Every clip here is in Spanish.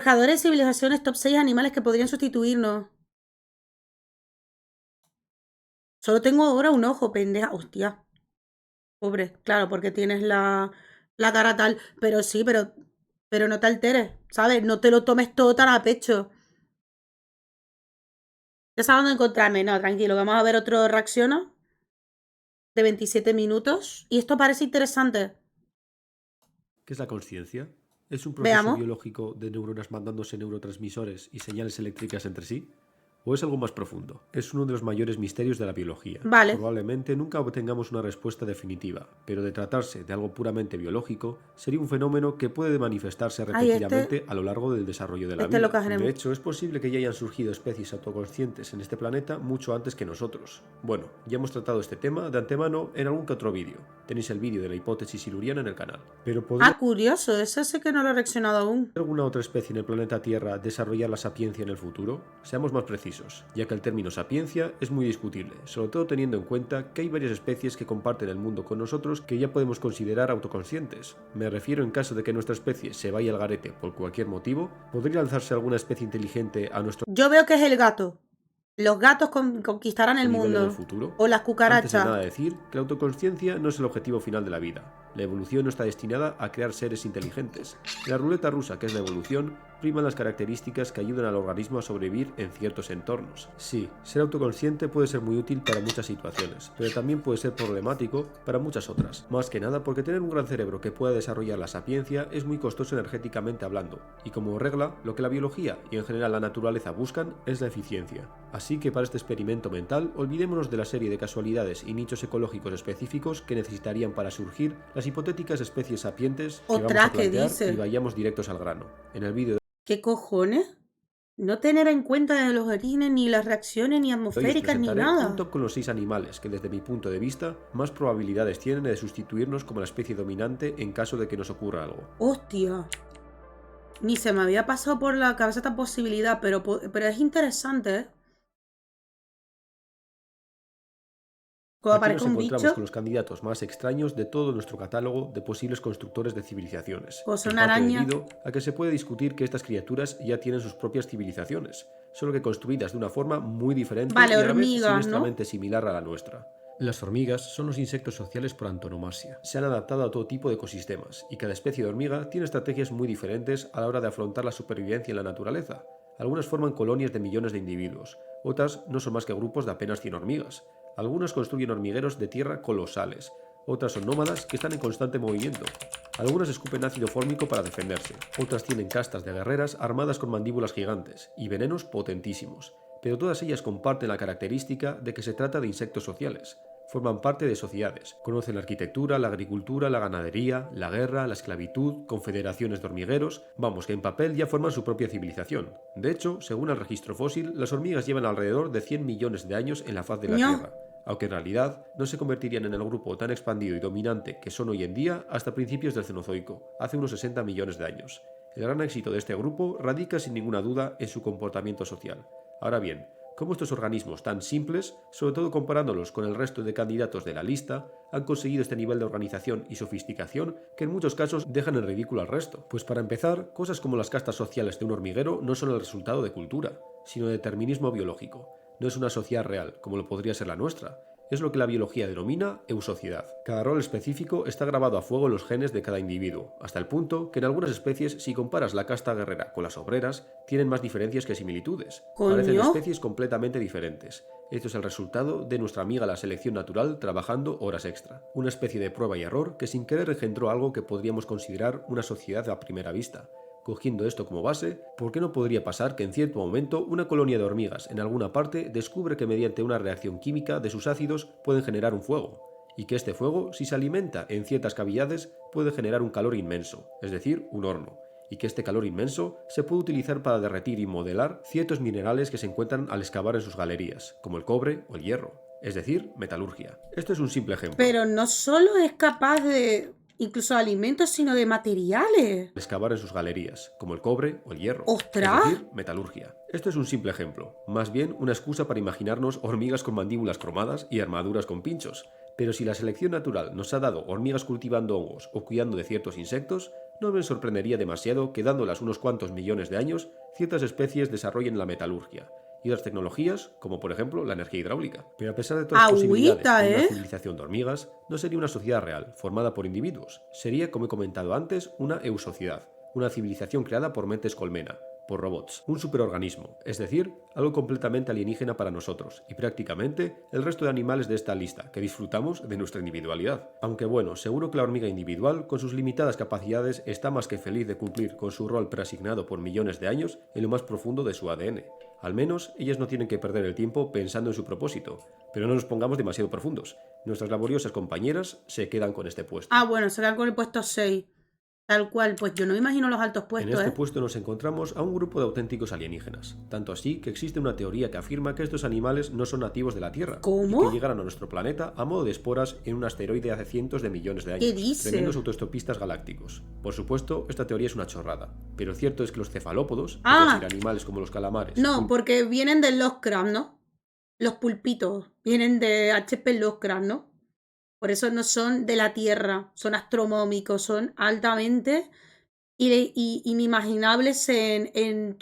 Trabajadores, civilizaciones, top 6 animales que podrían sustituirnos. Solo tengo ahora un ojo, pendeja. Hostia. Pobre, claro, porque tienes la cara tal. Pero sí, pero no te alteres, ¿sabes? No te lo tomes todo tan a pecho. Ya sabes dónde encontrarme. No, tranquilo, vamos a ver otro reacciono de 27 minutos. Y esto parece interesante. ¿Qué es la consciencia? ¿Es un proceso Veamos. biológico de neuronas mandándose neurotransmisores y señales eléctricas entre sí? ¿O es algo más profundo? Es uno de los mayores misterios de la biología. Vale. Probablemente nunca obtengamos una respuesta definitiva, pero de tratarse de algo puramente biológico, sería un fenómeno que puede manifestarse Ay, repetidamente a lo largo del desarrollo de la este lo vida. De cogeremos. hecho, es posible que ya hayan surgido especies autoconscientes en este planeta mucho antes que nosotros. Bueno, ya hemos tratado este tema de antemano en algún que otro vídeo. Tenéis el vídeo de la hipótesis siluriana en el canal. Pero ¿podría Ah, curioso. Ese sé que no lo he reaccionado aún. alguna otra especie en el planeta Tierra desarrollar la sapiencia en el futuro? Seamos más precisos, ya que el término sapiencia es muy discutible, sobre todo teniendo en cuenta que hay varias especies que comparten el mundo con nosotros que ya podemos considerar autoconscientes. Me refiero en caso de que nuestra especie se vaya al garete por cualquier motivo, ¿podría alzarse alguna especie inteligente a nuestro Yo veo que es el gato. Los gatos conquistarán el nivel en el mundo. futuro? O las Antes de cucarachas. nada decir que la autoconsciencia no es el objetivo final de la vida. La evolución no está destinada a crear seres inteligentes. En la ruleta rusa, que es la evolución, priman las características que ayudan al organismo a sobrevivir en ciertos entornos. Sí, ser autoconsciente puede ser muy útil para muchas situaciones, pero también puede ser problemático para muchas otras. Más que nada porque tener un gran cerebro que pueda desarrollar la sapiencia es muy costoso energéticamente hablando, y como regla, lo que la biología y en general la naturaleza buscan es la eficiencia. Así que para este experimento mental, olvidémonos de la serie de casualidades y nichos ecológicos específicos que necesitarían para surgir las hipotéticas especies sapientes que vamos a Ostras, ¿qué plantear y dices? vayamos directos al grano. En el vídeo ¿Qué cojones? No tener en cuenta los orígenes, ni las reacciones, ni hoy os atmosféricas, ni presentaré un nada. top con los 6 animales que desde mi punto de vista más probabilidades tienen de sustituirnos como la especie dominante en caso de que nos ocurra algo. Hostia. Ni se me había pasado por la cabeza esta posibilidad, pero es interesante, ¿eh? Como Aquí aparezca nos un encontramos con bicho, los candidatos más extraños de todo nuestro catálogo de posibles constructores de civilizaciones, o sea, en una parte araña. debido a que se puede discutir que estas criaturas ya tienen sus propias civilizaciones, solo que construidas de una forma muy diferente Vale, y a la vez hormigas, ¿no? siniestramamente similar a la nuestra. Las hormigas son los insectos sociales por antonomasia. Se han adaptado a todo tipo de ecosistemas, y cada especie de hormiga tiene estrategias muy diferentes a la hora de afrontar la supervivencia en la naturaleza. Algunas forman colonias de millones de individuos, otras no son más que grupos de apenas 100 hormigas. Algunas construyen hormigueros de tierra colosales, otras son nómadas que están en constante movimiento. Algunas escupen ácido fórmico para defenderse, otras tienen castas de guerreras armadas con mandíbulas gigantes y venenos potentísimos, pero todas ellas comparten la característica de que se trata de insectos sociales. Forman parte de sociedades, conocen la arquitectura, la agricultura, la ganadería, la guerra, la esclavitud, confederaciones de hormigueros, vamos que en papel ya forman su propia civilización. De hecho, según el registro fósil, las hormigas llevan alrededor de 100 millones de años en la faz de la ño. Tierra, aunque en realidad no se convertirían en el grupo tan expandido y dominante que son hoy en día hasta principios del Cenozoico, hace unos 60 millones de años. El gran éxito de este grupo radica sin ninguna duda en su comportamiento social. Ahora bien, cómo estos organismos tan simples, sobre todo comparándolos con el resto de candidatos de la lista, han conseguido este nivel de organización y sofisticación que en muchos casos dejan en ridículo al resto. Pues para empezar, cosas como las castas sociales de un hormiguero no son el resultado de cultura, sino de determinismo biológico. No es una sociedad real, como lo podría ser la nuestra. Es lo que la biología denomina eusociedad. Cada rol específico está grabado a fuego en los genes de cada individuo, hasta el punto que en algunas especies, si comparas la casta guerrera con las obreras, tienen más diferencias que similitudes. Parecen Coño. especies completamente diferentes. Esto es el resultado de nuestra amiga la selección natural trabajando horas extra. Una especie de prueba y error que sin querer engendró algo que podríamos considerar una sociedad a primera vista. Cogiendo esto como base, ¿por qué no podría pasar que en cierto momento una colonia de hormigas en alguna parte descubre que mediante una reacción química de sus ácidos pueden generar un fuego? Y que este fuego, si se alimenta en ciertas cavidades, puede generar un calor inmenso, es decir, un horno, y que este calor inmenso se puede utilizar para derretir y modelar ciertos minerales que se encuentran al excavar en sus galerías, como el cobre o el hierro, es decir, metalurgia. Esto es un simple ejemplo. Pero no solo es capaz de incluso de alimentos, sino de materiales. Excavar en sus galerías, como el cobre o el hierro, es ¡Ostras! decir, metalurgia. Esto es un simple ejemplo, más bien una excusa para imaginarnos hormigas con mandíbulas cromadas y armaduras con pinchos. Pero si la selección natural nos ha dado hormigas cultivando hongos o cuidando de ciertos insectos, no me sorprendería demasiado que dándolas unos cuantos millones de años, ciertas especies desarrollen la metalurgia y otras tecnologías, como por ejemplo la energía hidráulica. Pero a pesar de todas las posibilidades Agüita, en una ¿eh? civilización de hormigas, no sería una sociedad real, formada por individuos. Sería, como he comentado antes, una eusociedad, una civilización creada por mentes colmena, por robots, un superorganismo, es decir, algo completamente alienígena para nosotros y prácticamente el resto de animales de esta lista, que disfrutamos de nuestra individualidad. Aunque bueno, seguro que la hormiga individual, con sus limitadas capacidades, está más que feliz de cumplir con su rol preasignado por millones de años en lo más profundo de su ADN. Al menos, ellas no tienen que perder el tiempo pensando en su propósito. Pero no nos pongamos demasiado profundos. Nuestras laboriosas compañeras se quedan con este puesto. Ah, bueno, se quedan con el puesto 6. Tal cual, pues yo no me imagino los altos En puestos, este ¿eh? puesto nos encontramos a un grupo de auténticos alienígenas, tanto así que existe una teoría que afirma que estos animales no son nativos de la Tierra y que ¿Cómo? llegaron a nuestro planeta a modo de esporas en un asteroide hace cientos de millones de ¿Qué años, tremendos dice? autoestopistas galácticos. Por supuesto, esta teoría es una chorrada, pero cierto es que los cefalópodos, es decir, Ah, animales como los calamares, no, porque vienen de Lovecraft, ¿no? Los pulpitos vienen de H.P. Lovecraft, ¿no? Por eso no son de la Tierra, son astronómicos, son altamente inimaginables en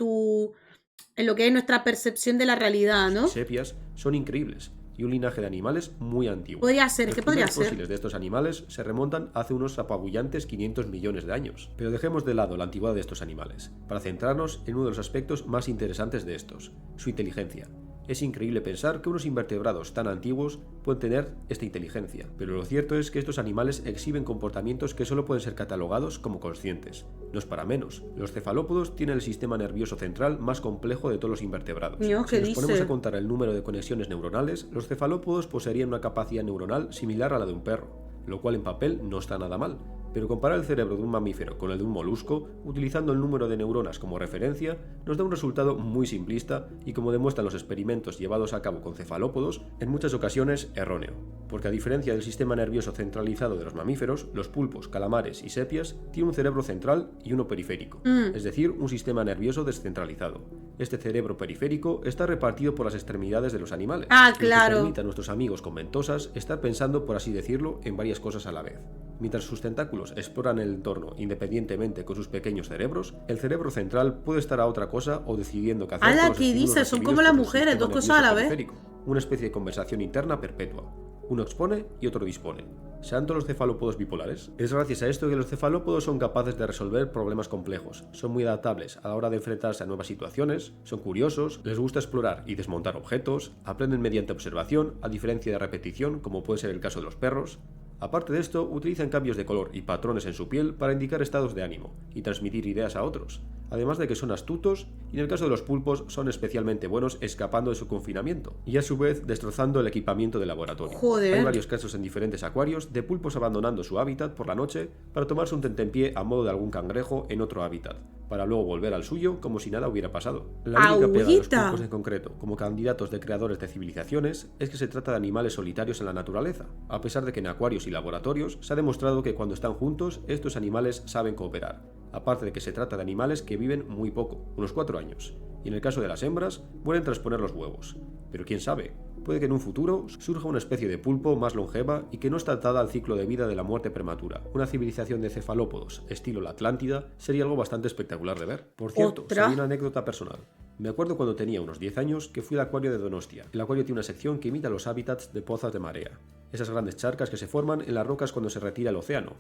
lo que es nuestra percepción de la realidad, y ¿no? sepias son increíbles y un linaje de animales muy antiguo. Podría ser, Los ¿qué podría primeros ser? fósiles de estos animales se remontan hace unos apabullantes 500 millones de años. Pero dejemos de lado la antigüedad de estos animales, para centrarnos en uno de los aspectos más interesantes de estos, su inteligencia. Es increíble pensar que unos invertebrados tan antiguos pueden tener esta inteligencia, pero lo cierto es que estos animales exhiben comportamientos que solo pueden ser catalogados como conscientes. No es para menos, los cefalópodos tienen el sistema nervioso central más complejo de todos los invertebrados. Dios, Si ¿qué nos ponemos a dice? contar el número de conexiones neuronales, los cefalópodos poseerían una capacidad neuronal similar a la de un perro, lo cual en papel no está nada mal. Pero comparar el cerebro de un mamífero con el de un molusco, utilizando el número de neuronas como referencia, nos da un resultado muy simplista y, como demuestran los experimentos llevados a cabo con cefalópodos, en muchas ocasiones erróneo. Porque a diferencia del sistema nervioso centralizado de los mamíferos, los pulpos, calamares y sepias tienen un cerebro central y uno periférico, es decir, un sistema nervioso descentralizado. Este cerebro periférico está repartido por las extremidades de los animales, Ah, lo que claro. permite a nuestros amigos con ventosas estar pensando, por así decirlo, en varias cosas a la vez. Mientras sus tentáculos exploran el entorno independientemente con sus pequeños cerebros, el cerebro central puede estar a otra cosa o decidiendo qué hacer con ¡Hala, los qué estímulos dices! Son recibidos como las por su mujeres, sistema dos cosas a nervioso la vez. periférico, una especie de conversación interna perpetua. Uno expone y otro dispone. ¿Sean todos los cefalópodos bipolares? Es gracias a esto que los cefalópodos son capaces de resolver problemas complejos, son muy adaptables a la hora de enfrentarse a nuevas situaciones, son curiosos, les gusta explorar y desmontar objetos, aprenden mediante observación, a diferencia de repetición, como puede ser el caso de los perros. Aparte de esto, utilizan cambios de color y patrones en su piel para indicar estados de ánimo y transmitir ideas a otros, además de que son astutos y en el caso de los pulpos son especialmente buenos escapando de su confinamiento y a su vez destrozando el equipamiento de laboratorio. Joder. Hay varios casos en diferentes acuarios de pulpos abandonando su hábitat por la noche para tomarse un tentempié a modo de algún cangrejo en otro hábitat, para luego volver al suyo como si nada hubiera pasado. La única pega de los ¡Agüita! pulpos en concreto, como candidatos de creadores de civilizaciones, es que se trata de animales solitarios en la naturaleza, a pesar de que en acuarios y laboratorios se ha demostrado que cuando están juntos estos animales saben cooperar, aparte de que se trata de animales que viven muy poco, unos 4 años, y en el caso de las hembras mueren tras poner los huevos. Pero quién sabe, puede que en un futuro surja una especie de pulpo más longeva y que no está atada al ciclo de vida de la muerte prematura. Una civilización de cefalópodos, estilo la Atlántida, sería algo bastante espectacular de ver. Por cierto, ¿Otra? sería una anécdota personal. Me acuerdo cuando tenía unos 10 años que fui al acuario de Donostia. El acuario tiene una sección que imita los hábitats de pozas de marea, esas grandes charcas que se forman en las rocas cuando se retira el océano.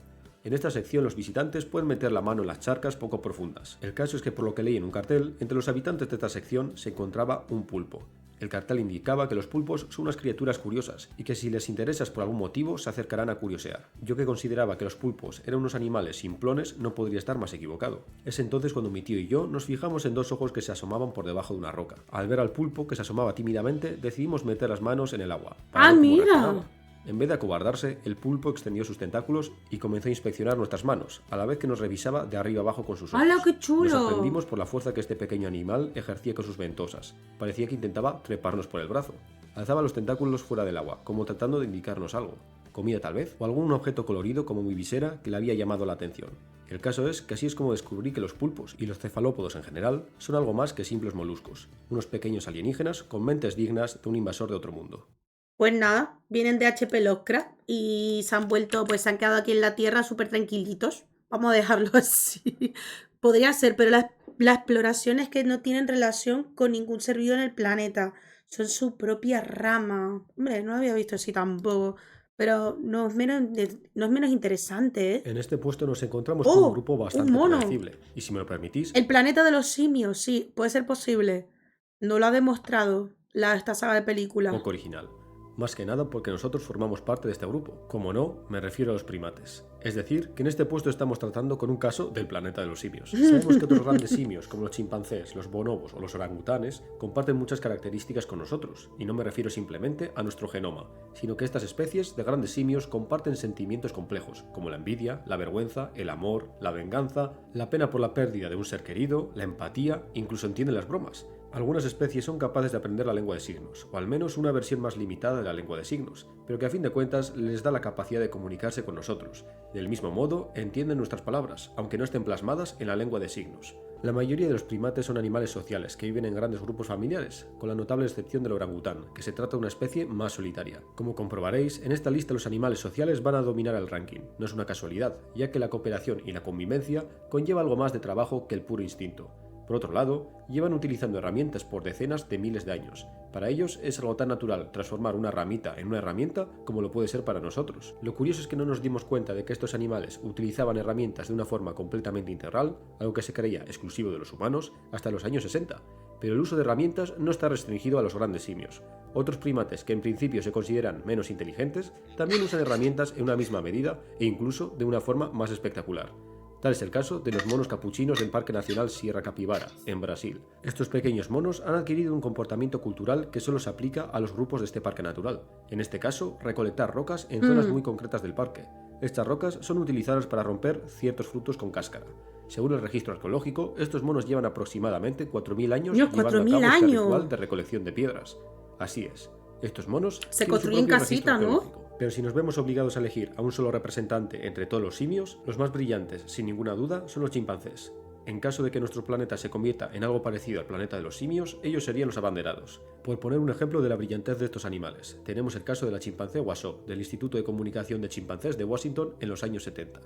En esta sección los visitantes pueden meter la mano en las charcas poco profundas. El caso es que, por lo que leí en un cartel, entre los habitantes de esta sección se encontraba un pulpo. El cartel indicaba que los pulpos son unas criaturas curiosas y que si les interesas por algún motivo se acercarán a curiosear. Yo, que consideraba que los pulpos eran unos animales simplones, no podría estar más equivocado. Es entonces cuando mi tío y yo nos fijamos en dos ojos que se asomaban por debajo de una roca. Al ver al pulpo que se asomaba tímidamente, decidimos meter las manos en el agua para ¡Ah, ver cómo mira! reaccionaba. En vez de acobardarse, el pulpo extendió sus tentáculos y comenzó a inspeccionar nuestras manos, a la vez que nos revisaba de arriba abajo con sus ojos. ¡Hala, qué chulo! Nos sorprendimos por la fuerza que este pequeño animal ejercía con sus ventosas. Parecía que intentaba treparnos por el brazo. Alzaba los tentáculos fuera del agua, como tratando de indicarnos algo. Comida tal vez, o algún objeto colorido como mi visera que le había llamado la atención. El caso es que así es como descubrí que los pulpos y los cefalópodos en general son algo más que simples moluscos, unos pequeños alienígenas con mentes dignas de un invasor de otro mundo. Pues nada, vienen de H.P. Lovecraft y se han vuelto, pues se han quedado aquí en la Tierra súper tranquilitos. Vamos a dejarlo así. Podría ser, pero la exploración es que no tienen relación con ningún ser vivo en el planeta. Son su propia rama. Hombre, no lo había visto así tampoco. Pero no es menos interesante, ¿eh? En este puesto nos encontramos con un ¡Oh! grupo ¡Un bastante mono! predecible, y si me lo permitís, El planeta de los simios, sí, puede ser posible. No lo ha demostrado esta saga de películas. poco original. Más que nada porque nosotros formamos parte de este grupo. Como no, me refiero a los primates. Es decir, que en este puesto estamos tratando con un caso del planeta de los simios. Sabemos que otros grandes simios, como los chimpancés, los bonobos o los orangutanes, comparten muchas características con nosotros, y no me refiero simplemente a nuestro genoma, sino que estas especies de grandes simios comparten sentimientos complejos, como la envidia, la vergüenza, el amor, la venganza, la pena por la pérdida de un ser querido, la empatía, incluso entienden las bromas. Algunas especies son capaces de aprender la lengua de signos, o al menos una versión más limitada de la lengua de signos, pero que a fin de cuentas les da la capacidad de comunicarse con nosotros. Del mismo modo, entienden nuestras palabras, aunque no estén plasmadas en la lengua de signos. La mayoría de los primates son animales sociales que viven en grandes grupos familiares, con la notable excepción del orangután, que se trata de una especie más solitaria. Como comprobaréis, en esta lista los animales sociales van a dominar el ranking. No es una casualidad, ya que la cooperación y la convivencia conlleva algo más de trabajo que el puro instinto. Por otro lado, llevan utilizando herramientas por decenas de miles de años. Para ellos es algo tan natural transformar una ramita en una herramienta como lo puede ser para nosotros. Lo curioso es que no nos dimos cuenta de que estos animales utilizaban herramientas de una forma completamente integral, algo que se creía exclusivo de los humanos, hasta los años 60. Pero el uso de herramientas no está restringido a los grandes simios. Otros primates que en principio se consideran menos inteligentes también usan herramientas en una misma medida e incluso de una forma más espectacular. Tal es el caso de los monos capuchinos del Parque Nacional Sierra Capibara, en Brasil. Estos pequeños monos han adquirido un comportamiento cultural que solo se aplica a los grupos de este parque natural. En este caso, recolectar rocas en zonas muy concretas del parque. Estas rocas son utilizadas para romper ciertos frutos con cáscara. Según el registro arqueológico, estos monos llevan aproximadamente 4.000 años Dios, llevando a 4.000 cabo este años. ritual de recolección de piedras. Así es, estos monos Se tienen su construyen propio registro casitas, ¿no? arqueológico. Pero si nos vemos obligados a elegir a un solo representante entre todos los simios, los más brillantes, sin ninguna duda, son los chimpancés. En caso de que nuestro planeta se convierta en algo parecido al planeta de los simios, ellos serían los abanderados. Por poner un ejemplo de la brillantez de estos animales, tenemos el caso de la chimpancé Washoe, del Instituto de Comunicación de Chimpancés de Washington en los años 70.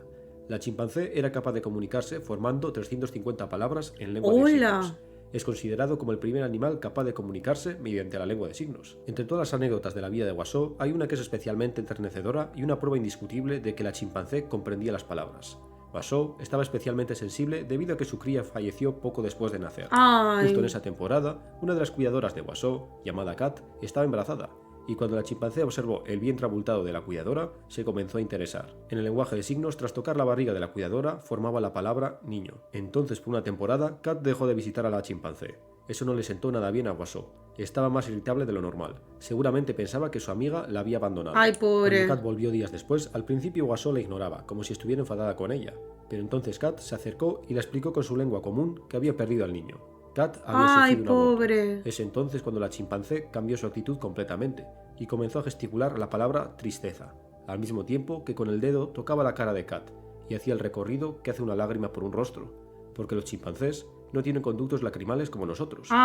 La chimpancé era capaz de comunicarse formando 350 palabras en lengua de ¡Hola! signos. Es considerado como el primer animal capaz de comunicarse mediante la lengua de signos. Entre todas las anécdotas de la vida de Washoe, hay una que es especialmente enternecedora y una prueba indiscutible de que la chimpancé comprendía las palabras. Washoe estaba especialmente sensible debido a que su cría falleció poco después de nacer. Justo en ¡Ay! esa temporada, una de las cuidadoras de Washoe, llamada Kat, estaba embarazada, y cuando la chimpancé observó el vientre abultado de la cuidadora, se comenzó a interesar. En el lenguaje de signos, tras tocar la barriga de la cuidadora, formaba la palabra niño. Entonces, por una temporada, Kat dejó de visitar a la chimpancé. Eso no le sentó nada bien a Washoe. Estaba más irritable de lo normal. Seguramente pensaba que su amiga la había abandonado. ¡Ay, pobre! Cuando Kat volvió días después, al principio Washoe la ignoraba, como si estuviera enfadada con ella. Pero entonces Kat se acercó y le explicó con su lengua común que había perdido al niño. Kat había ¡Ay, sufrido un aborto. pobre! Es entonces cuando la chimpancé cambió su actitud completamente y comenzó a gesticular la palabra tristeza, al mismo tiempo que con el dedo tocaba la cara de Kat y hacía el recorrido que hace una lágrima por un rostro, porque los chimpancés no tienen conductos lacrimales como nosotros, no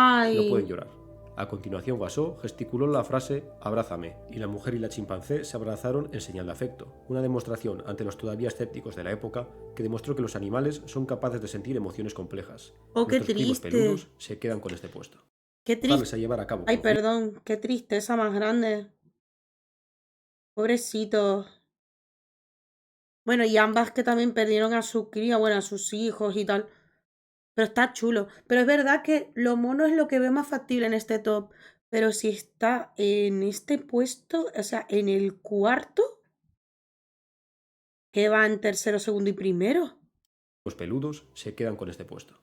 pueden ¡Ay! llorar. A continuación, Washoe gesticuló la frase «abrázame» y la mujer y la chimpancé se abrazaron en señal de afecto, una demostración ante los todavía escépticos de la época que demostró que los animales son capaces de sentir emociones complejas. ¡Oh, qué Nuestros primos triste! peludos se quedan con este puesto. ¡Qué Darles triste! a llevar a cabo Ay, con fin. perdón, qué tristeza más grande. Pobrecito. Bueno, y ambas que también perdieron a su cría, bueno, a sus hijos y tal. Pero está chulo. Pero es verdad que lo mono es lo que veo más factible en este top. Pero si está en este puesto, o sea, en el cuarto, ¿qué va en tercero, segundo y primero? Los peludos se quedan con este puesto.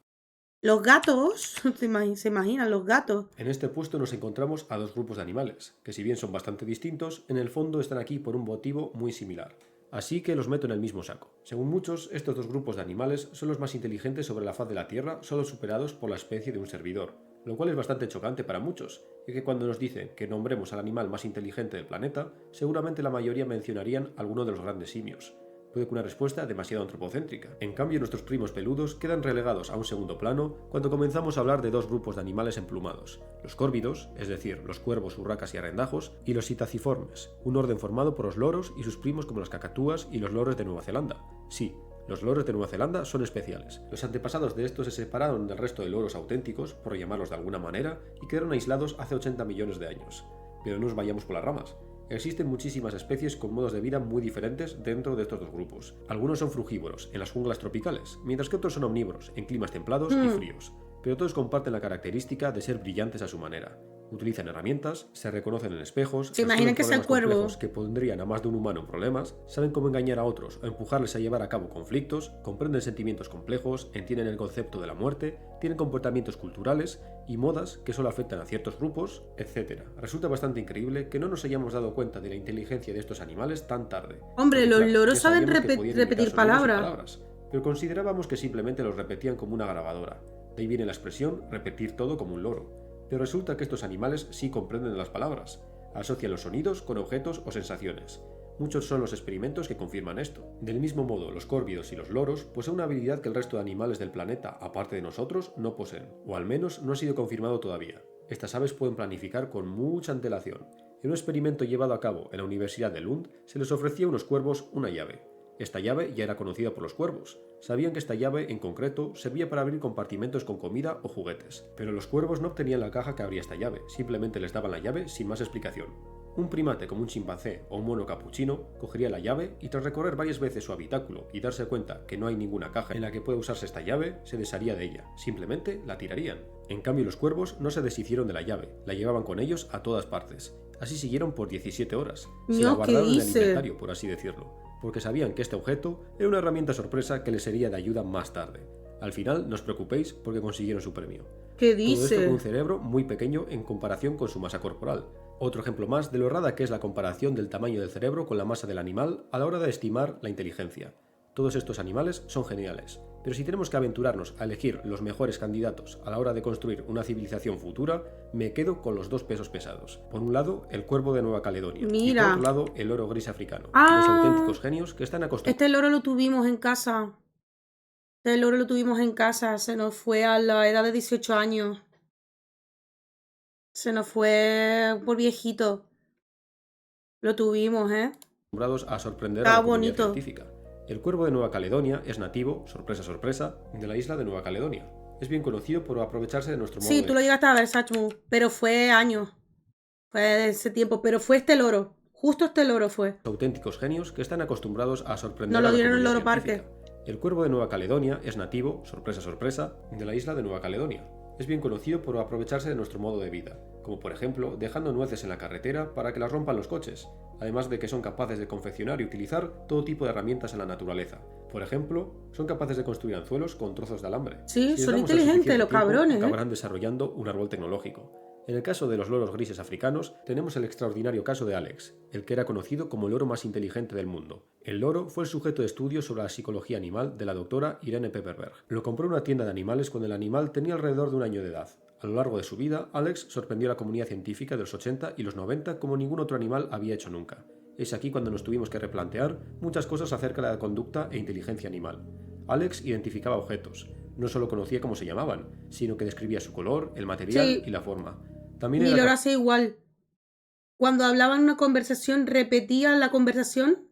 Los gatos, se imaginan los gatos. En este puesto nos encontramos a dos grupos de animales, que si bien son bastante distintos, en el fondo están aquí por un motivo muy similar. Así que los meto en el mismo saco. Según muchos, estos dos grupos de animales son los más inteligentes sobre la faz de la Tierra, solo superados por la especie de un servidor, lo cual es bastante chocante para muchos, y que cuando nos dicen que nombremos al animal más inteligente del planeta, seguramente la mayoría mencionarían alguno de los grandes simios. Puede que una respuesta demasiado antropocéntrica. En cambio, nuestros primos peludos quedan relegados a un segundo plano cuando comenzamos a hablar de dos grupos de animales emplumados: los córvidos, es decir, los cuervos, urracas y arrendajos, y los citaciformes, un orden formado por los loros y sus primos como las cacatúas y los loros de Nueva Zelanda. Sí, Los loros de Nueva Zelanda son especiales. Los antepasados de estos se separaron del resto de loros auténticos, por llamarlos de alguna manera, y quedaron aislados hace 80 millones de años. Pero no nos vayamos por las ramas. Existen muchísimas especies con modos de vida muy diferentes dentro de estos dos grupos. Algunos son frugívoros, en las junglas tropicales, mientras que otros son omnívoros, en climas templados y fríos. Pero todos comparten la característica de ser brillantes a su manera. Utilizan herramientas, se reconocen en espejos, ¿Se imaginan que es el cuervo? Que pondrían a más de un humano en problemas, saben cómo engañar a otros o empujarles a llevar a cabo conflictos, comprenden sentimientos complejos, entienden el concepto de la muerte, tienen comportamientos culturales y modas que solo afectan a ciertos grupos, etc. Resulta bastante increíble que no nos hayamos dado cuenta de la inteligencia de estos animales tan tarde. Hombre, Porque, los claro, loros ya saben sabíamos que podían imitar repetir sonidos y palabras. pero considerábamos que simplemente los repetían como una grabadora. De ahí viene la expresión repetir todo como un loro. Pero resulta que estos animales sí comprenden las palabras, asocian los sonidos con objetos o sensaciones. Muchos son los experimentos que confirman esto. Del mismo modo, los córvidos y los loros poseen una habilidad que el resto de animales del planeta, aparte de nosotros, no poseen, o al menos no ha sido confirmado todavía. Estas aves pueden planificar con mucha antelación. En un experimento llevado a cabo en la Universidad de Lund, se les ofrecía a unos cuervos una llave. Esta llave ya era conocida por los cuervos. Sabían que esta llave, en concreto, servía para abrir compartimentos con comida o juguetes. Pero los cuervos no obtenían la caja que abría esta llave, simplemente les daban la llave sin más explicación. Un primate como un chimpancé o un mono capuchino cogería la llave y tras recorrer varias veces su habitáculo y darse cuenta que no hay ninguna caja en la que pueda usarse esta llave, se desharía de ella, simplemente la tirarían. En cambio los cuervos no se deshicieron de la llave, la llevaban con ellos a todas partes. Así siguieron por 17 horas. Se la guardaron en el inventario, por así decirlo, porque sabían que este objeto era una herramienta sorpresa que les sería de ayuda más tarde. Al final, no os preocupéis porque consiguieron su premio. ¿Qué Todo esto dice? con un cerebro muy pequeño en comparación con su masa corporal. Otro ejemplo más de lo errada que es la comparación del tamaño del cerebro con la masa del animal a la hora de estimar la inteligencia. Todos estos animales son geniales, pero si tenemos que aventurarnos a elegir los mejores candidatos a la hora de construir una civilización futura, me quedo con los dos pesos pesados. Por un lado, el cuervo de Nueva Caledonia, y por Mira. otro lado, el loro gris africano. Dos Ah, auténticos genios que están acostumbrados. este loro lo tuvimos en casa. Este loro lo tuvimos en casa. Se nos fue a la edad de 18 años. Se nos fue por viejito. Lo tuvimos, ¿eh? Acostumbrados a sorprender a Está la comunidad bonito. científica. El cuervo de Nueva Caledonia es nativo, sorpresa sorpresa, de la isla de Nueva Caledonia. Es bien conocido por aprovecharse de nuestro modo Sí, de tú lo llegaste a ver, Sachmu, pero fue años. Fue de ese tiempo, pero fue este loro. Justo este loro fue. auténticos genios que están acostumbrados a sorprender Nos a lo la dieron en el comunidad Loro científica. El cuervo de Nueva Caledonia es nativo, sorpresa sorpresa, de la isla de Nueva Caledonia. Es bien conocido por aprovecharse de nuestro modo de vida, como por ejemplo dejando nueces en la carretera para que las rompan los coches, además de que son capaces de confeccionar y utilizar todo tipo de herramientas en la naturaleza. Por ejemplo, son capaces de construir anzuelos con trozos de alambre. Sí, Si les son damos el inteligentes suficiente los tiempo, cabrones, ¿eh? acabarán desarrollando un árbol tecnológico. En el caso de los loros grises africanos, tenemos el extraordinario caso de Alex, el que era conocido como el loro más inteligente del mundo. El loro fue el sujeto de estudio sobre la psicología animal de la doctora Irene Pepperberg. Lo compró en una tienda de animales cuando el animal tenía alrededor de un año de edad. A lo largo de su vida, Alex sorprendió a la comunidad científica de los 80 y los 90 como ningún otro animal había hecho nunca. Es aquí cuando nos tuvimos que replantear muchas cosas acerca de la conducta e inteligencia animal. Alex identificaba objetos. No solo conocía cómo se llamaban, sino que describía su color, el material Sí. y la forma. También Mi era loro hace igual. Cuando hablaba en una conversación, repetía la conversación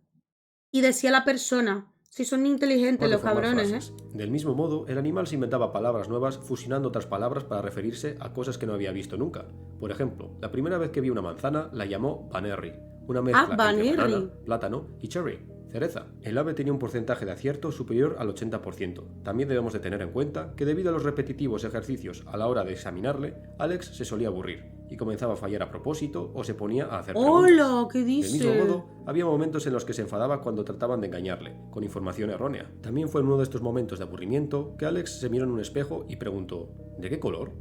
y decía la persona. Sí, son inteligentes capaz de los formar cabrones, frases. ¿eh? Del mismo modo, el animal se inventaba palabras nuevas fusionando otras palabras para referirse a cosas que no había visto nunca. Por ejemplo, la primera vez que vio una manzana la llamó banerri, una mezcla entre banerri. banana, plátano y cherry, cereza. El ave tenía un porcentaje de acierto superior al 80%. También debemos de tener en cuenta que debido a los repetitivos ejercicios a la hora de examinarle, Alex se solía aburrir y comenzaba a fallar a propósito o se ponía a hacer preguntas. ¡Hola! ¿Qué Del mismo dice? modo, había momentos en los que se enfadaba cuando trataban de engañarle, con información errónea. También fue en uno de estos momentos de aburrimiento que Alex se miró en un espejo y preguntó: ¿de qué color?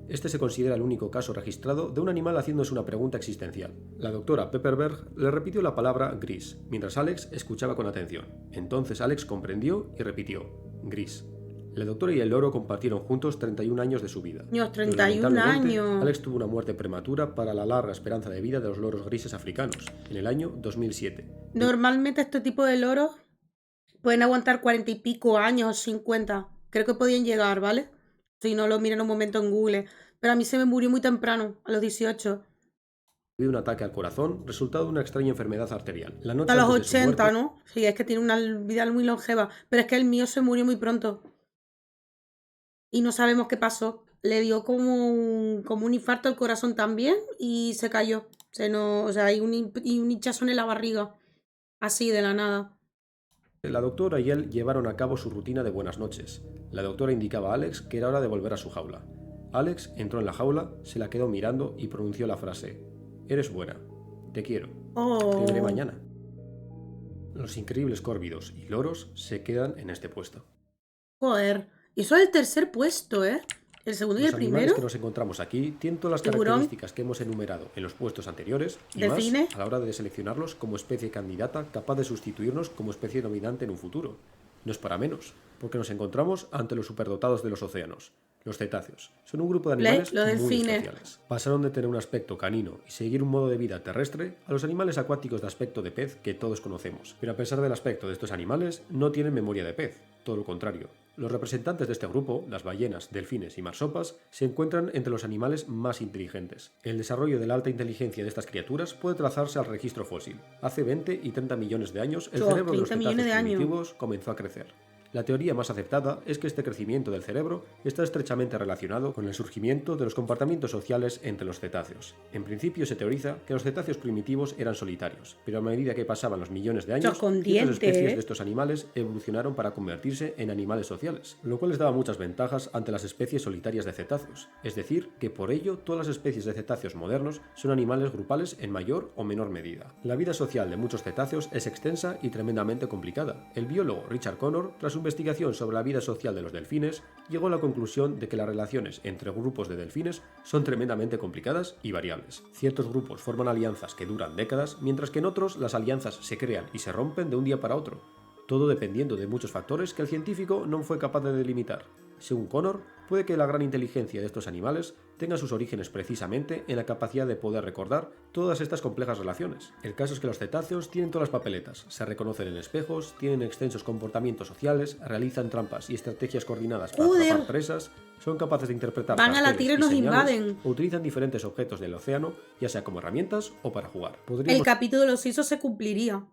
Este se considera el único caso registrado de un animal haciéndose una pregunta existencial. La doctora Pepperberg le repitió la palabra gris, mientras Alex escuchaba con atención. Entonces Alex comprendió y repitió: gris. La doctora y el loro compartieron juntos 31 años de su vida. Dios, Pero 31 lamentablemente, años. Alex tuvo una muerte prematura para la larga esperanza de vida de los loros grises africanos, en el año 2007. Normalmente este tipo de loros pueden aguantar 40 y pico años o 50. Creo que podían llegar, ¿vale? Si no lo miren un momento en Google. Pero a mí se me murió muy temprano, a los 18. Debido a un ataque al corazón, resultado de una extraña enfermedad arterial. La noche A los antes de su 80, muerte, ¿no? Sí, es que tiene una vida muy longeva. Pero es que el mío se murió muy pronto. Y no sabemos qué pasó. Le dio como un infarto al corazón también y se cayó. O sea, hay un hinchazón en la barriga. Así, de la nada. la doctora y él llevaron a cabo su rutina de buenas noches. La doctora indicaba a Alex que era hora de volver a su jaula. Alex entró en la jaula, se la quedó mirando y pronunció la frase: Eres buena. Te quiero. Te veré Oh, mañana. Los increíbles córvidos y loros se quedan en este puesto. joder. Y eso es el tercer puesto, ¿eh? El segundo y Los el animales que primero. nos encontramos aquí tienen todas las Tiburón, características que hemos enumerado en los puestos anteriores y más delfines. a la hora de seleccionarlos como especie candidata capaz de sustituirnos como especie dominante en un futuro. No es para menos, porque nos encontramos ante los superdotados de los océanos, los cetáceos. Son un grupo de animales Los muy delfines. especiales. Pasaron de tener un aspecto canino y seguir un modo de vida terrestre a los animales acuáticos de aspecto de pez que todos conocemos. Pero a pesar del aspecto de estos animales, no tienen memoria de pez, todo lo contrario. Los representantes de este grupo, las ballenas, delfines y marsopas, se encuentran entre los animales más inteligentes. El desarrollo de la alta inteligencia de estas criaturas puede trazarse al registro fósil. Hace 20 y 30 millones de años, el cerebro de los 30 millones cetáceos de años. primitivos comenzó a crecer. La teoría más aceptada es que este crecimiento del cerebro está estrechamente relacionado con el surgimiento de los comportamientos sociales entre los cetáceos. En principio se teoriza que los cetáceos primitivos eran solitarios, pero a medida que pasaban los millones de años, Con ciertas especies dientes, de estos animales evolucionaron para convertirse en animales sociales, lo cual les daba muchas ventajas ante las especies solitarias de cetáceos. Es decir, que por ello todas las especies de cetáceos modernos son animales grupales en mayor o menor medida. La vida social de muchos cetáceos es extensa y tremendamente complicada. El biólogo Richard Connor, tras su investigación sobre la vida social de los delfines, llegó a la conclusión de que las relaciones entre grupos de delfines son tremendamente complicadas y variables. Ciertos grupos forman alianzas que duran décadas, mientras que en otros las alianzas se crean y se rompen de un día para otro, todo dependiendo de muchos factores que el científico no fue capaz de delimitar. Según Connor, puede que la gran inteligencia de estos animales tenga sus orígenes precisamente en la capacidad de poder recordar todas estas complejas relaciones. El caso es que los cetáceos tienen todas las papeletas, se reconocen en espejos, tienen extensos comportamientos sociales, realizan trampas y estrategias coordinadas para joder, atrapar presas, son capaces de interpretar van a la carteles tira y y nos señales, invaden. o utilizan diferentes objetos del océano, ya sea como herramientas o para jugar. El Podríamos capítulo de los Simpsons se cumpliría.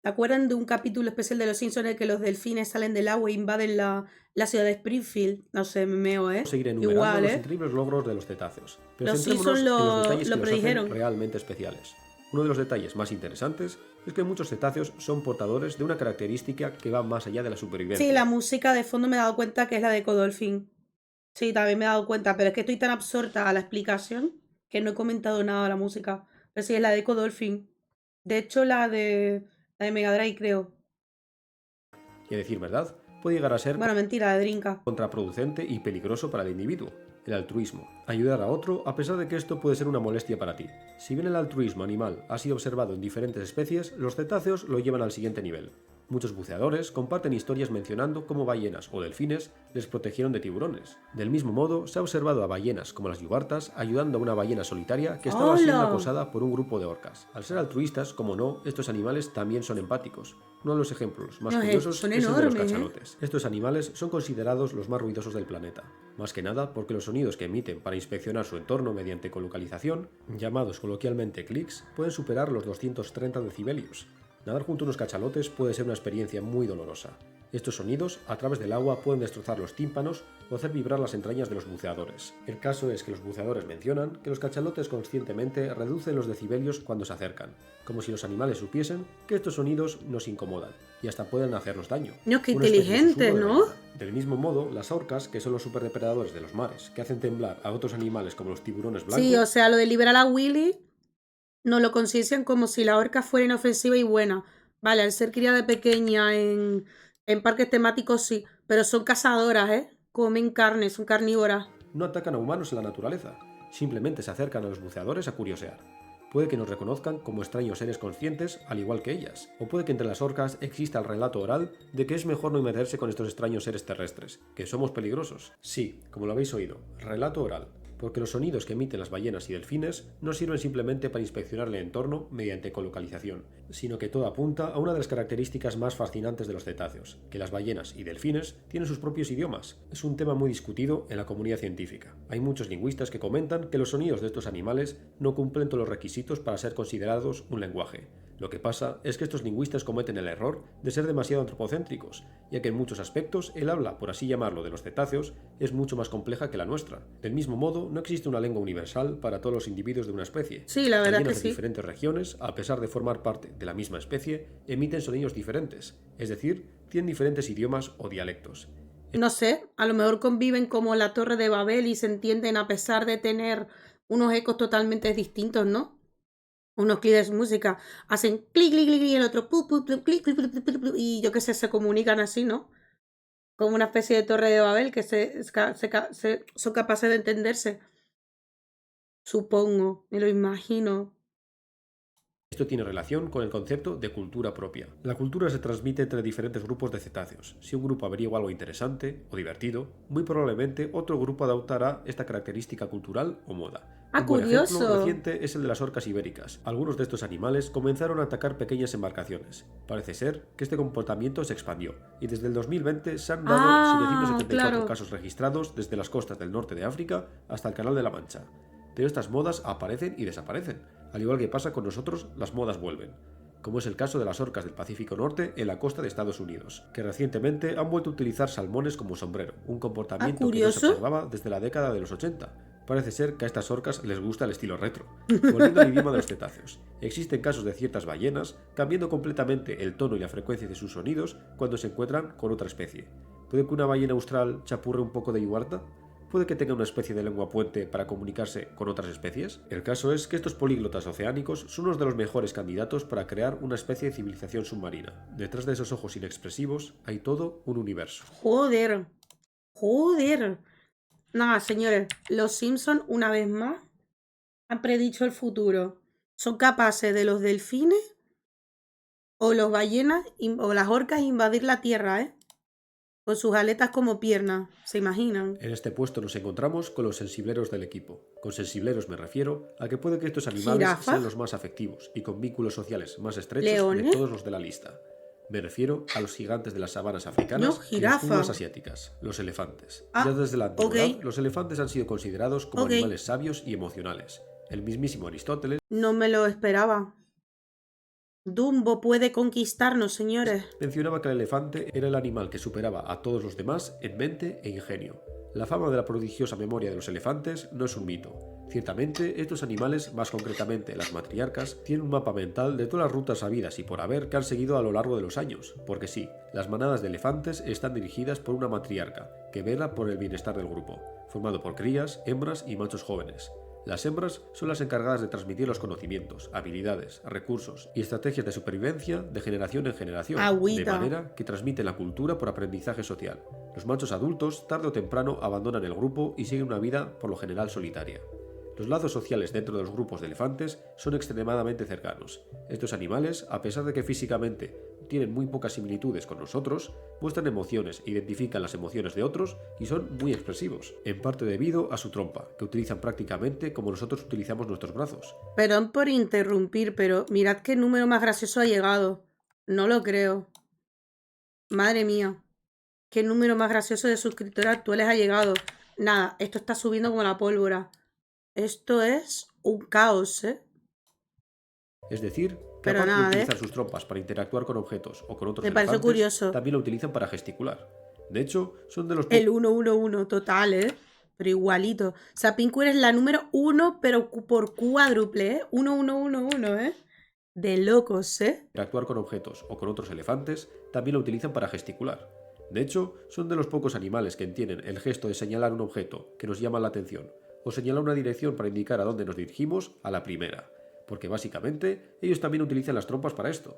¿Te acuerdan de un capítulo especial de los Simpsons en el que los delfines salen del agua e invaden la ciudad de Springfield? No sé, me meo, ¿eh? seguir enumerando Igual, los ¿eh? increíbles logros de los cetáceos, pero Los centrémonos Simpsons en los detalles lo que los hacen predijeron. realmente especiales. Uno de los detalles más interesantes es que muchos cetáceos son portadores de una característica que va más allá de la supervivencia. Sí, la música de fondo me he dado cuenta que es la de Codolphin. Sí, también me he dado cuenta, pero es que estoy tan absorta a la explicación que no he comentado nada de la música. Pero sí, es la de Codolphin. De hecho, la de Mega Drive, creo. Y a decir verdad, puede llegar a ser Bueno, mentira, de Drinka. contraproducente y peligroso para el individuo. El altruismo. Ayudar a otro a pesar de que esto puede ser una molestia para ti. Si bien el altruismo animal ha sido observado en diferentes especies, los cetáceos lo llevan al siguiente nivel. Muchos buceadores comparten historias mencionando cómo ballenas o delfines les protegieron de tiburones. Del mismo modo, se ha observado a ballenas como las yubartas ayudando a una ballena solitaria que estaba siendo ¡Hola! acosada por un grupo de orcas. Al ser altruistas, como no, estos animales también son empáticos. Uno de los ejemplos más No, curiosos son es el de los enormes, ¿eh? cachalotes. Estos animales son considerados los más ruidosos del planeta, más que nada porque los sonidos que emiten para inspeccionar su entorno mediante ecolocalización, llamados coloquialmente clics, pueden superar los 230 decibelios. Nadar junto a unos cachalotes puede ser una experiencia muy dolorosa. Estos sonidos, a través del agua, pueden destrozar los tímpanos o hacer vibrar las entrañas de los buceadores. El caso es que los buceadores mencionan que los cachalotes conscientemente reducen los decibelios cuando se acercan, como si los animales supiesen que estos sonidos nos incomodan y hasta pueden hacernos daño. Dios, qué Una especie de inteligente, susurro de ¿no? vida. Del mismo modo, las orcas, que son los superdepredadores de los mares, que hacen temblar a otros animales como los tiburones blancos, Sí, o sea, lo de liberar a Willy nos lo conciencian como si la orca fuera inofensiva y buena. Vale, al ser criada de pequeña en parques temáticos sí, pero son cazadoras, ¿eh? Comen carne, son carnívoras. no atacan a humanos en la naturaleza, simplemente se acercan a los buceadores a curiosear. Puede que nos reconozcan como extraños seres conscientes, al igual que ellas, o puede que entre las orcas exista el relato oral de que es mejor no meterse con estos extraños seres terrestres, que somos peligrosos. Sí, como lo habéis oído, relato oral. porque los sonidos que emiten las ballenas y delfines no sirven simplemente para inspeccionar el entorno mediante ecolocalización, sino que todo apunta a una de las características más fascinantes de los cetáceos, que las ballenas y delfines tienen sus propios idiomas. Es un tema muy discutido en la comunidad científica. Hay muchos lingüistas que comentan que los sonidos de estos animales no cumplen todos los requisitos para ser considerados un lenguaje. Lo que pasa es que estos lingüistas cometen el error de ser demasiado antropocéntricos, ya que en muchos aspectos el habla, por así llamarlo, de los cetáceos es mucho más compleja que la nuestra. Del mismo modo, no existe una lengua universal para todos los individuos de una especie. Sí, la verdad Ballenas que de sí. diferentes regiones, a pesar de formar parte de la misma especie, emiten sonidos diferentes, es decir, tienen diferentes idiomas o dialectos. No sé, a lo mejor conviven como la Torre de Babel y se entienden a pesar de tener unos ecos totalmente distintos, ¿no? Unos que es música, hacen clic, clic, clic, y el otro pu, pu, plu, clic, clic, plu, plu, plu, plu, y yo qué sé, se comunican así, ¿no? Como una especie de Torre de Babel que son capaces de entenderse. Supongo, me lo imagino. Esto tiene relación con el concepto de cultura propia. La cultura se transmite entre diferentes grupos de cetáceos. Si un grupo averigua algo interesante o divertido, muy probablemente otro grupo adoptará esta característica cultural o moda. Ah, Un buen ejemplo curioso. reciente es el de las orcas ibéricas. Algunos de estos animales comenzaron a atacar pequeñas embarcaciones. Parece ser que este comportamiento se expandió, y desde el 2020 se han dado Ah, 774 claro. casos registrados desde las costas del norte de África hasta el Canal de la Mancha. Pero estas modas aparecen y desaparecen. Al igual que pasa con nosotros, las modas vuelven, como es el caso de las orcas del Pacífico Norte en la costa de Estados Unidos, que recientemente han vuelto a utilizar salmones como sombrero, un Ah, comportamiento que no se curioso. observaba desde la década de los 80. Parece ser que a estas orcas les gusta el estilo retro. Volviendo al idioma de los cetáceos, existen casos de ciertas ballenas cambiando completamente el tono y la frecuencia de sus sonidos cuando se encuentran con otra especie. ¿Puede que una ballena austral chapurre un poco de yuarta? ¿Puede que tenga una especie de lengua puente para comunicarse con otras especies? El caso es que estos políglotas oceánicos son uno de los mejores candidatos para crear una especie de civilización submarina. Detrás de esos ojos inexpresivos hay todo un universo. Joder. Joder. Nada, señores, los Simpson una vez más han predicho el futuro. Son capaces de los delfines o los ballenas o las orcas invadir la Tierra, ¿eh? Con sus aletas como piernas, ¿se imaginan? En este puesto nos encontramos con los sensibleros del equipo. Con sensibleros me refiero a que puede que estos animales sean ¿Jirafas? los más afectivos y con vínculos sociales más estrechos de ¿Leones? todos los de la lista. Me refiero a los gigantes de las sabanas No, africanas y las jirafa. junglas asiáticas, los elefantes. Ya Ah, desde la ok, antigüedad, los elefantes han sido considerados como ok. animales sabios y emocionales. El mismísimo Aristóteles No me lo esperaba. Dumbo puede conquistarnos, señores. mencionaba que el elefante era el animal que superaba a todos los demás en mente e ingenio. La fama de la prodigiosa memoria de los elefantes no es un mito. Ciertamente, estos animales, más concretamente las matriarcas, tienen un mapa mental de todas las rutas habidas y por haber que han seguido a lo largo de los años, porque sí, las manadas de elefantes están dirigidas por una matriarca, que vela por el bienestar del grupo, formado por crías, hembras y machos jóvenes. Las hembras son las encargadas de transmitir los conocimientos, habilidades, recursos y estrategias de supervivencia de generación en generación, de Agüita. manera que transmiten la cultura por aprendizaje social. Los machos adultos, tarde o temprano, abandonan el grupo y siguen una vida por lo general solitaria. Los lazos sociales dentro de los grupos de elefantes son extremadamente cercanos. Estos animales, a pesar de que físicamente tienen muy pocas similitudes con nosotros, muestran emociones e identifican las emociones de otros y son muy expresivos, en parte debido a su trompa, que utilizan prácticamente como nosotros utilizamos nuestros brazos. Perdón por interrumpir, pero mirad qué número más gracioso ha llegado. No lo creo. Madre mía. Qué número más gracioso de suscriptores actuales ha llegado. Nada, esto está subiendo como la pólvora. Esto es un caos, ¿eh? Es decir, que Pero aparte de nada, utilizar sus trompas para interactuar con objetos o con otros me parece elefantes, curioso. también lo utilizan para gesticular. De hecho, son de los El 111 total, ¿eh? Pero igualito. O sea, Pinkur es la número 1, pero por cuádruple, ¿eh? 1111, ¿eh? De locos, ¿eh? interactuar con objetos o con otros elefantes, también lo utilizan para gesticular. De hecho, son de los pocos animales que entienden el gesto de señalar un objeto que nos llama la atención o señalar una dirección para indicar a dónde nos dirigimos a la primera, porque básicamente ellos también utilizan las trompas para esto.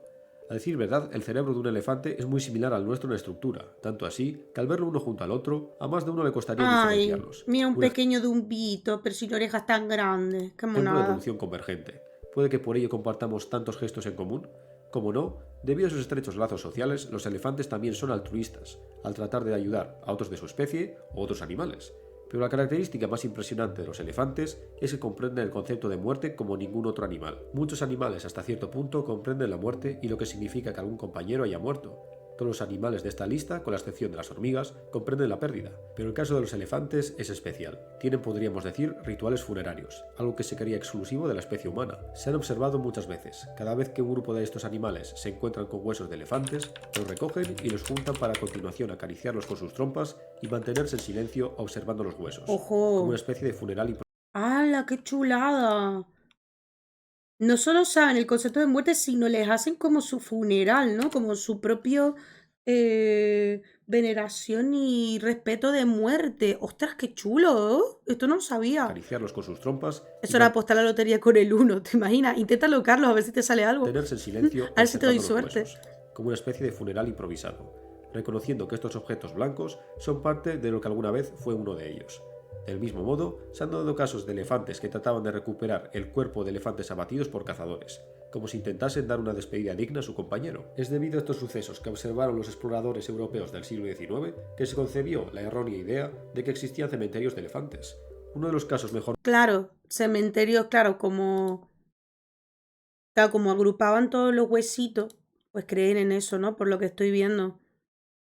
A decir verdad, el cerebro de un elefante es muy similar al nuestro en estructura, tanto así que al verlo uno junto al otro, a más de uno le costaría Ay, diferenciarlos. mira un Un pequeño dumbito, pero sin orejas tan grandes. Qué ejemplo de monada. evolución convergente. Puede que por ello compartamos tantos gestos en común. Como no, debido a sus estrechos lazos sociales, los elefantes también son altruistas, al tratar de ayudar a otros de su especie o otros animales. Pero la característica más impresionante de los elefantes es que comprenden el concepto de muerte como ningún otro animal. Muchos animales hasta cierto punto comprenden la muerte y lo que significa que algún compañero haya muerto. Todos los animales de esta lista, con la excepción de las hormigas, comprenden la pérdida, pero el caso de los elefantes es especial. Tienen, podríamos decir, rituales funerarios, algo que se creía exclusivo de la especie humana. Se han observado muchas veces. Cada vez que un grupo de estos animales se encuentran con huesos de elefantes, los recogen y los juntan para a continuación acariciarlos con sus trompas y mantenerse en silencio observando los huesos, como una ¡Ojo! especie de funeral. ¡Hala, qué chulada! No solo saben el concepto de muerte, sino les hacen como su funeral, ¿no? Como su propio veneración y respeto de muerte. ¡Ostras, qué chulo! ¿Oh? Esto no lo sabía. Acariciarlos con sus trompas Eso era apostar la lotería con el 1, ¿te imaginas? Inténtalo, Carlos, a ver si te sale algo. mantenerse en silencio A ver si te doy observando los suerte. huesos, como una especie de funeral improvisado, reconociendo que estos objetos blancos son parte de lo que alguna vez fue uno de ellos. Del mismo modo, se han dado casos de elefantes que trataban de recuperar el cuerpo de elefantes abatidos por cazadores, como si intentasen dar una despedida digna a su compañero. Es debido a estos sucesos que observaron los exploradores europeos del siglo XIX que se concebió la errónea idea de que existían cementerios de elefantes. Uno de los casos mejor Claro, cementerios, claro, como agrupaban todos los huesitos, pues creen en eso, ¿no? Por lo que estoy viendo.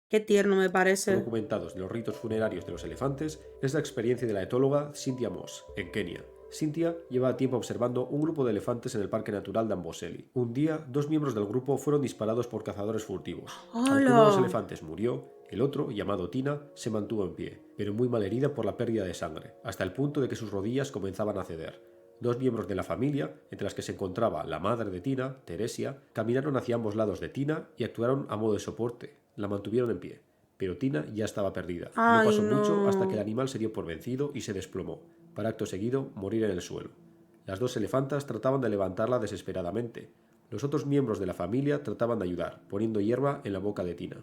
Qué tierno me parece. documentados de los ritos funerarios de los elefantes es la experiencia de la etóloga Cynthia Moss, en Kenia. Cynthia lleva tiempo observando un grupo de elefantes en el Parque Natural de Amboseli. Un día, dos miembros del grupo fueron disparados por cazadores furtivos. Aunque uno de los ¡Hala! elefantes murió, el otro, llamado Tina, se mantuvo en pie, pero muy mal herida por la pérdida de sangre, hasta el punto de que sus rodillas comenzaban a ceder. Dos miembros de la familia, entre las que se encontraba la madre de Tina, Teresia, caminaron hacia ambos lados de Tina y actuaron a modo de soporte. La mantuvieron en pie, pero Tina ya estaba perdida. No Ay, pasó mucho hasta que el no. animal se dio por vencido y se desplomó, para acto seguido morir en el suelo. Las dos elefantas trataban de levantarla desesperadamente. Los otros miembros de la familia trataban de ayudar, poniendo hierba en la boca de Tina.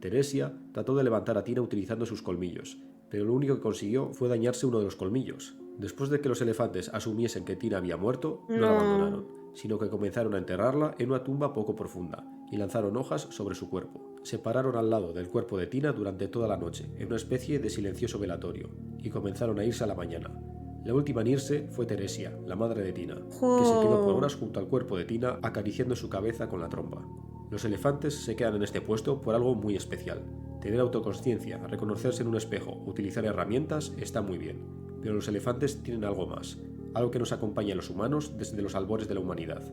Teresia trató de levantar a Tina utilizando sus colmillos, pero lo único que consiguió fue dañarse uno de los colmillos. Después de que los elefantes asumiesen que Tina había muerto, no la abandonaron, No. sino que comenzaron a enterrarla en una tumba poco profunda y lanzaron hojas sobre su cuerpo. Se pararon al lado del cuerpo de Tina durante toda la noche, en una especie de silencioso velatorio, y comenzaron a irse a la mañana. La última en irse fue Teresia, la madre de Tina, que se quedó por Jo. horas junto al cuerpo de Tina acariciando su cabeza con la trompa. Los elefantes se quedan en este puesto por algo muy especial. Tener autoconsciencia, reconocerse en un espejo, utilizar herramientas está muy bien, pero los elefantes tienen algo más, algo que nos acompaña a los humanos desde los albores de la humanidad: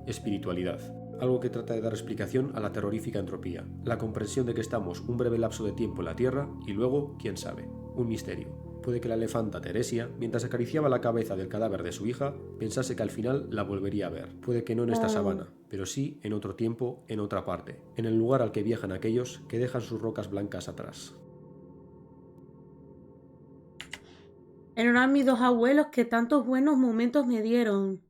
espiritualidad. Algo que trata de dar explicación a la terrorífica entropía, la comprensión de que estamos un breve lapso de tiempo en la Tierra y luego, quién sabe, un misterio. Puede que la elefanta Teresia, mientras acariciaba la cabeza del cadáver de su hija, pensase que al final la volvería a ver. Puede que no en esta sabana, pero sí en otro tiempo, en otra parte, en el lugar al que viajan aquellos que dejan sus rocas blancas atrás. Eran mis dos abuelos que tantos buenos momentos me dieron.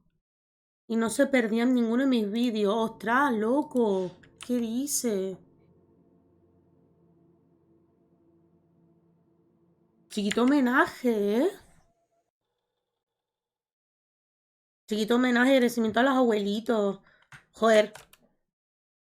Y no se perdían ninguno de mis vídeos. ¡Ostras, loco! ¿Qué dice? Chiquito homenaje, ¿eh? Chiquito homenaje y agradecimiento a los abuelitos. Joder,